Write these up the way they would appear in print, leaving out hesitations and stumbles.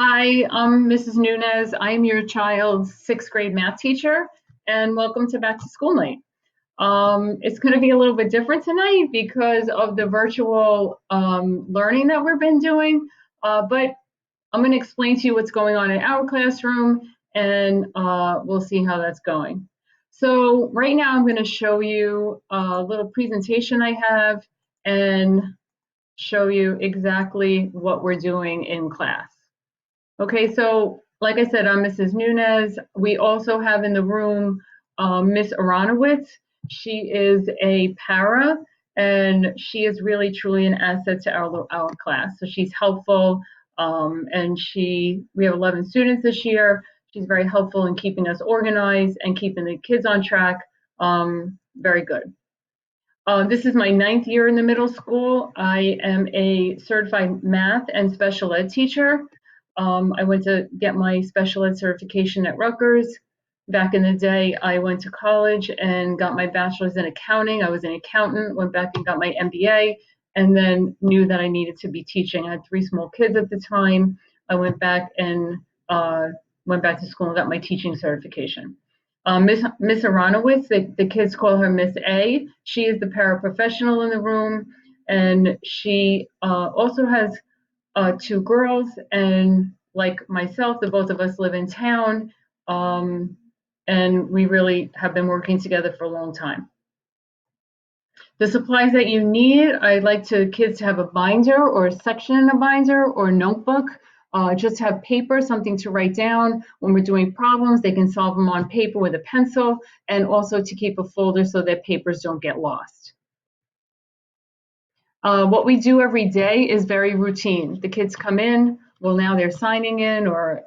Hi, I'm Mrs. Nunez. I am your child's sixth grade math teacher, and welcome to Back to School Night. It's going to be a little bit different tonight because of the virtual learning that we've been doing, but I'm going to explain to you what's going on in our classroom, and we'll see how that's going. So right now I'm going to show you a little presentation I have and show you exactly what we're doing in class. Okay, so like I said, I'm Mrs. Nunez. We also have in the room Miss Aronowitz. She is a para, and she is really truly an asset to our class. So she's helpful, and we have 11 students this year. She's very helpful in keeping us organized and keeping the kids on track. Very good. This is my ninth year in the middle school. I am a certified math and special ed teacher. I went to get my special ed certification at Rutgers. Back in the day, I went to college and got my bachelor's in accounting. I was an accountant, went back and got my MBA, and then knew that I needed to be teaching. I had three small kids at the time. I went back to school and got my teaching certification. Miss Aronowitz, the kids call her Miss A. She is the paraprofessional in the room, and she also has two girls, and like myself, the both of us live in town, and we really have been working together for a long time. The supplies that you need, I'd like kids to have a binder or a section in a binder or notebook. Just have paper, something to write down. When we're doing problems, they can solve them on paper with a pencil, and also to keep a folder so that papers don't get lost. What we do every day is very routine. The kids come in, well, now they're signing in or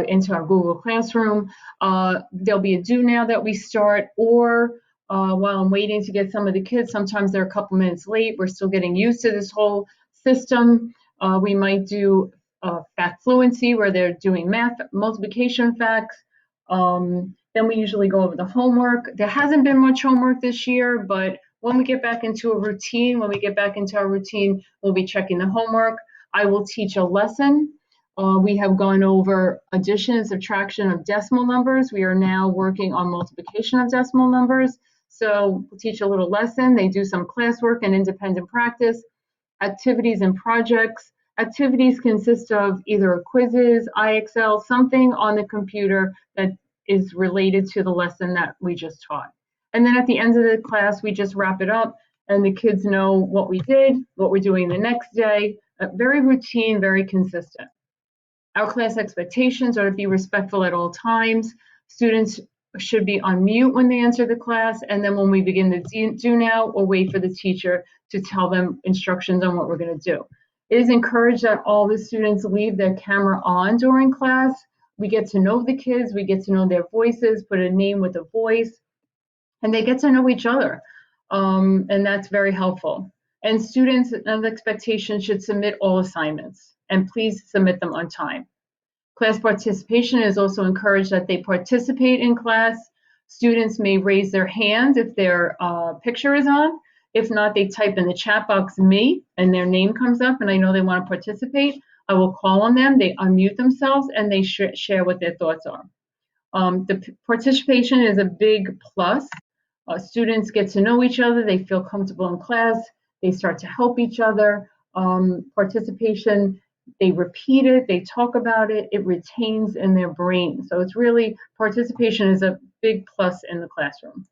into our Google Classroom. There'll be a do now that we start, or while I'm waiting to get some of the kids, sometimes they're a couple minutes late. We're still getting used to this whole system. We might do fact fluency where they're doing math, multiplication facts. Then we usually go over the homework. There hasn't been much homework this year, but when we get back into our routine, we'll be checking the homework. I will teach a lesson. We have gone over addition and subtraction of decimal numbers. We are now working on multiplication of decimal numbers. So we'll teach a little lesson. They do some classwork and independent practice, activities and projects. Activities consist of either quizzes, IXL, something on the computer that is related to the lesson that we just taught. And then at the end of the class, we just wrap it up and the kids know what we did, what we're doing the next day. Very routine, very consistent. Our class expectations are to be respectful at all times. Students should be on mute when they enter the class, and then when we begin the do now, we'll wait for the teacher to tell them instructions on what we're going to do. It is encouraged that all the students leave their camera on during class. We get to know the kids, we get to know their voices, put a name with a voice, and they get to know each other. And that's very helpful. And students of expectation should submit all assignments, and please submit them on time. Class participation is also encouraged that they participate in class. Students may raise their hand if their picture is on. If not, they type in the chat box me and their name comes up and I know they want to participate. I will call on them, they unmute themselves and they share what their thoughts are. The participation is a big plus. Students get to know each other, they feel comfortable in class, they start to help each other. Participation, they repeat it, they talk about it, it retains in their brain. So it's really, participation is a big plus in the classroom.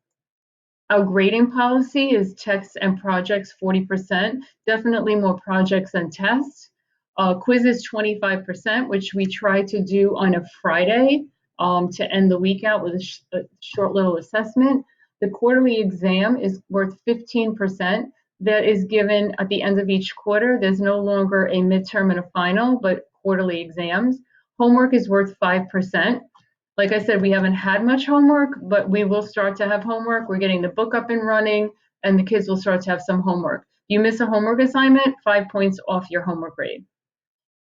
Our grading policy is tests and projects 40%, definitely more projects than tests. Quizzes 25%, which we try to do on a Friday to end the week out with a short little assessment. The quarterly exam is worth 15%. That is given at the end of each quarter. There's no longer a midterm and a final, but quarterly exams. Homework is worth 5%. Like I said, we haven't had much homework, but we will start to have homework. We're getting the book up and running, and the kids will start to have some homework. You miss a homework assignment, 5 points off your homework grade.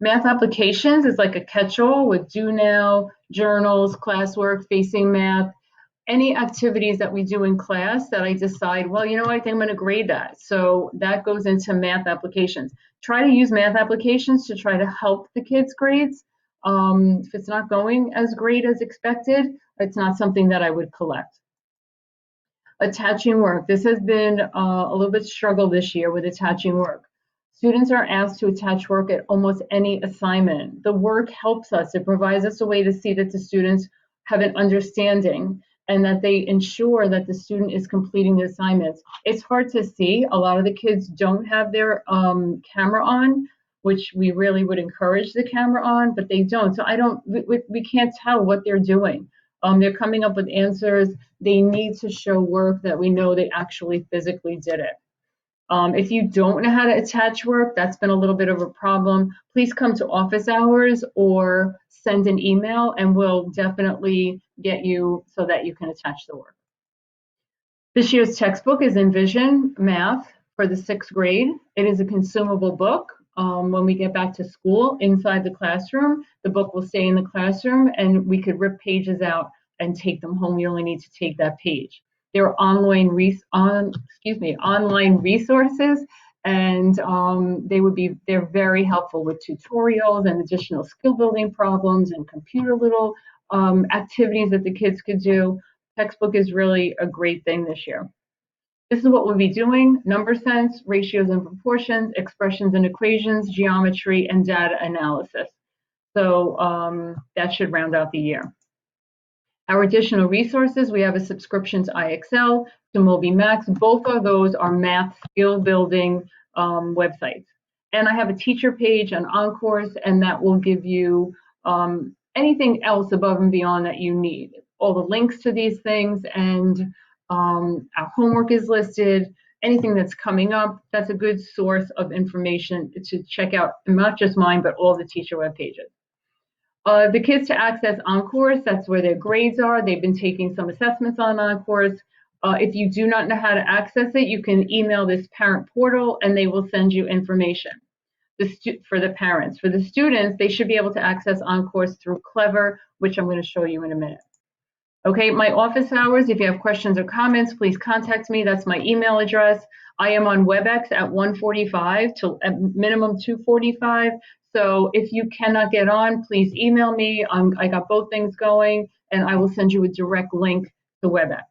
Math applications is like a catch-all with do now, journals, classwork, facing math, any activities that we do in class that I decide, well, you know what, I think I'm going to grade that. So that goes into math applications. Try to use math applications to try to help the kids' grades. If it's not going as great as expected, it's not something that I would collect. Attaching work. This has been a little bit struggle this year with attaching work. Students are asked to attach work at almost any assignment. The work helps us. It provides us a way to see that the students have an understanding and that they ensure that the student is completing the assignments. It's hard to see. A lot of the kids don't have their camera on, which we really would encourage the camera on, but they don't. So we can't tell what they're doing. They're coming up with answers. They need to show work that we know they actually physically did it. If you don't know how to attach work, that's been a little bit of a problem. Please come to office hours or send an email and we'll definitely get you so that you can attach the work. This year's textbook is Envision Math for the 6th grade. It is a consumable book. When we get back to school inside the classroom, the book will stay in the classroom and we could rip pages out and take them home. You only need to take that page. There are online resources, and they're very helpful with tutorials and additional skill building problems and computer little activities that the kids could do. Textbook is really a great thing this year. This is what we'll be doing: number sense, ratios and proportions, expressions and equations, geometry, and data analysis. So that should round out the year. Our additional resources, we have a subscription to IXL, to MobyMax. Both of those are math skill building websites. And I have a teacher page on OnCourse, and that will give you anything else above and beyond that you need. All the links to these things, and our homework is listed. Anything that's coming up, that's a good source of information to check out, not just mine, but all the teacher web pages. The kids to access OnCourse, that's where their grades are. They've been taking some assessments on OnCourse. If you do not know how to access it, you can email this parent portal and they will send you information for the parents. For the students, they should be able to access OnCourse through Clever, which I'm going to show you in a minute. Okay, my office hours, if you have questions or comments, please contact me. That's my email address. I am on WebEx at 1:45 till at minimum 2:45. So if you cannot get on, please email me. I got both things going, and I will send you a direct link to WebEx.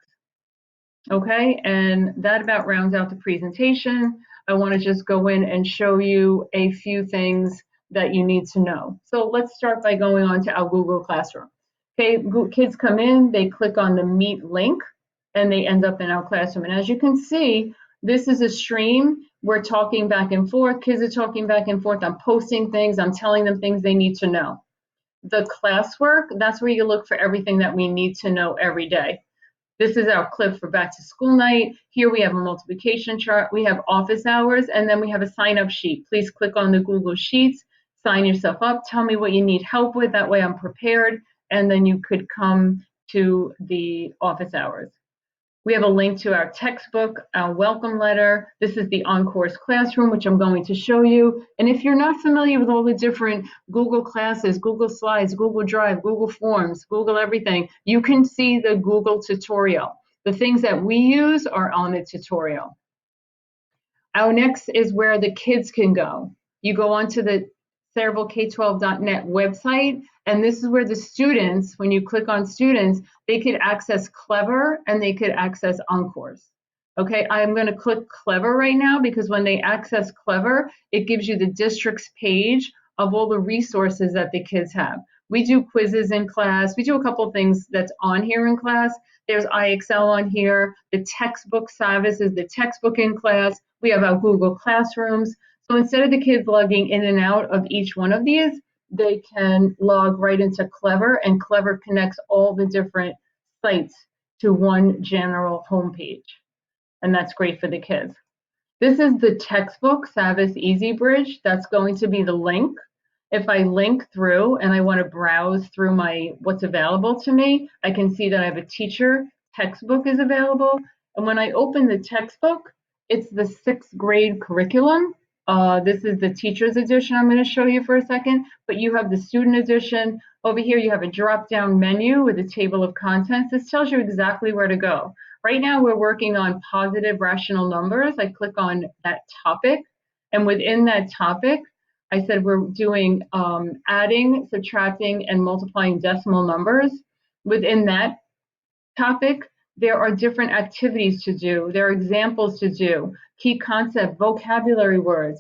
Okay, and that about rounds out the presentation. I want to just go in and show you a few things that you need to know. So let's start by going on to our Google Classroom. Okay, kids come in, they click on the Meet link, and they end up in our classroom. And as you can see, this is a stream. We're talking back and forth. Kids are talking back and forth. I'm posting things. I'm telling them things they need to know. The classwork, that's where you look for everything that we need to know every day. This is our clip for back to school night. Here we have a multiplication chart. We have office hours, and then we have a sign up sheet. Please click on the Google Sheets, sign yourself up, tell me what you need help with. That way I'm prepared, and then you could come to the office hours. We have a link to our textbook, our welcome letter. This is the OnCourse Classroom, which I'm going to show you. And if you're not familiar with all the different Google Classes, Google Slides, Google Drive, Google Forms, Google everything, you can see the Google tutorial. The things that we use are on the tutorial. Our next is where the kids can go. You go onto the CerebralK12.net website, and this is where the students, when you click on students, they could access Clever and they could access OnCourse. Okay, I'm going to click Clever right now because when they access Clever, it gives you the district's page of all the resources that the kids have. We do quizzes in class. We do a couple things that's on here in class. There's IXL on here. The textbook Savvis is the textbook in class. We have our Google Classrooms. So instead of the kids logging in and out of each one of these, they can log right into Clever, and Clever connects all the different sites to one general homepage. And that's great for the kids. This is the textbook, Savvis EasyBridge. That's going to be the link. If I link through and I want to browse through what's available to me, I can see that I have a teacher textbook is available. And when I open the textbook, it's the 6th grade curriculum. This is the teacher's edition I'm going to show you for a second, but you have the student edition. Over here, you have a drop-down menu with a table of contents. This tells you exactly where to go. Right now, we're working on positive rational numbers. I click on that topic, and within that topic, I said we're doing adding, subtracting, and multiplying decimal numbers. Within that topic, there are different activities to do. There are examples to do, key concept, vocabulary words,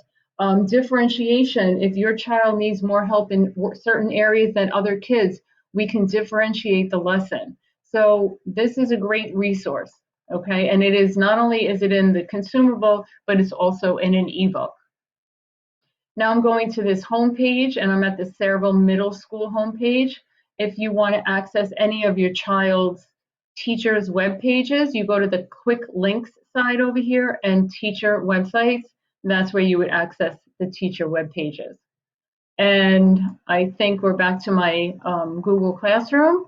differentiation. If your child needs more help in certain areas than other kids, we can differentiate the lesson. So this is a great resource, okay? And it is not only is it in the consumable, but it's also in an ebook. Now I'm going to this homepage and I'm at the Sayreville Middle School homepage. If you want to access any of your child's teachers' web pages, you go to the quick links side over here and teacher websites. That's where you would access the teacher web pages. And I think we're back to my Google Classroom.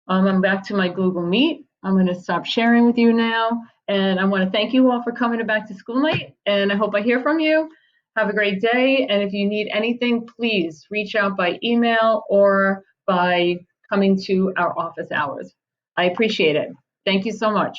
I'm back to my Google Meet. I'm going to stop sharing with you now. And I want to thank you all for coming to Back to School Night. And I hope I hear from you. Have a great day. And if you need anything, please reach out by email or by coming to our office hours. I appreciate it. Thank you so much.